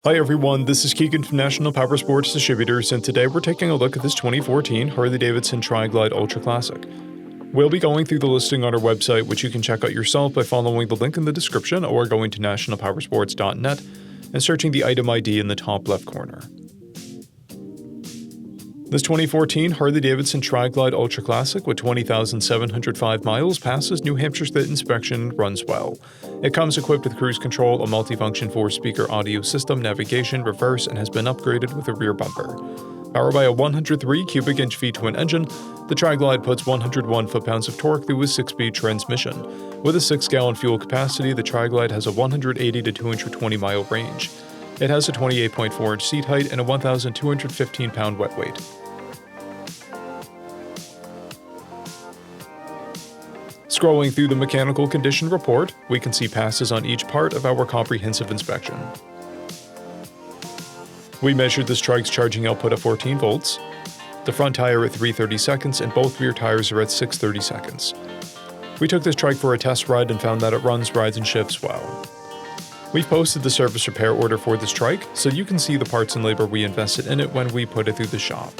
Hi everyone, this is Keegan from National Powersports Distributors, and today we're taking a look at this 2014 Harley-Davidson Tri-Glide Ultra Classic. We'll be going through the listing on our website, which you can check out yourself by following the link in the description or going to nationalpowersports.net and searching the item ID in the top left corner. This 2014 Harley-Davidson Tri-Glide Ultra Classic with 20,705 miles passes New Hampshire State inspection and runs well. It comes equipped with cruise control, a multifunction 4-speaker audio system, navigation, reverse, and has been upgraded with a rear bumper. Powered by a 103 cubic inch V-twin engine, the Tri-Glide puts 101 foot-pounds of torque through a 6-speed transmission. With a 6-gallon fuel capacity, the Tri-Glide has a 180 to 220 mile range. It has a 28.4 inch seat height and a 1,215 pound wet weight. Scrolling through the mechanical condition report, we can see passes on each part of our comprehensive inspection. We measured this trike's charging output at 14 volts, the front tire at 330 seconds, and both rear tires are at 630 seconds. We took this trike for a test ride and found that it runs, rides, and shifts well. We've posted the service repair order for this trike, so you can see the parts and labor we invested in it when we put it through the shop.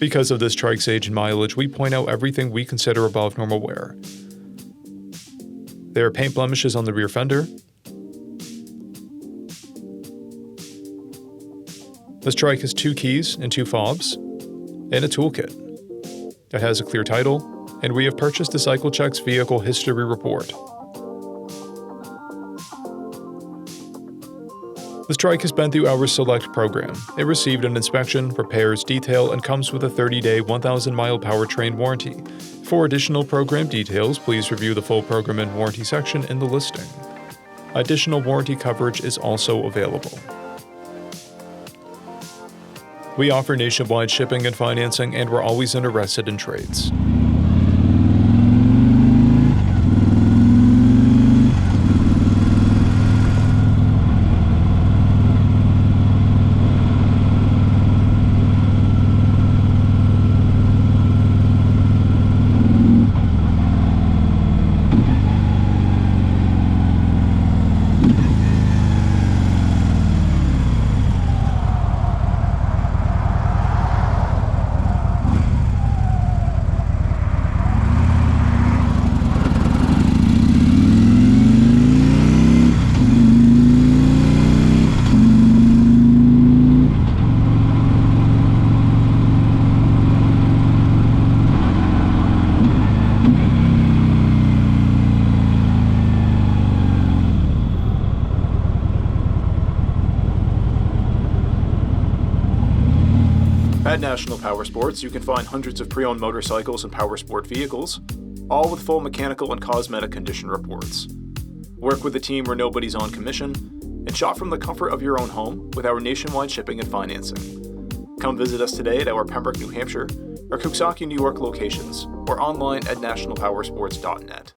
Because of this trike's age and mileage, we point out everything we consider above normal wear. There are paint blemishes on the rear fender. This trike has 2 keys and 2 fobs, and a toolkit. It has a clear title, and we have purchased the CycleCheck's vehicle history report. This trike has been through our Select program. It received an inspection, repairs, detail, and comes with a 30-day, 1,000-mile powertrain warranty. For additional program details, please review the full program and warranty section in the listing. Additional warranty coverage is also available. We offer nationwide shipping and financing, and we're always interested in trades. At National Powersports, you can find hundreds of pre-owned motorcycles and powersport vehicles, all with full mechanical and cosmetic condition reports. Work with a team where nobody's on commission, and shop from the comfort of your own home with our nationwide shipping and financing. Come visit us today at our Pembroke, New Hampshire, or Coxsackie, New York locations, or online at nationalpowersports.net.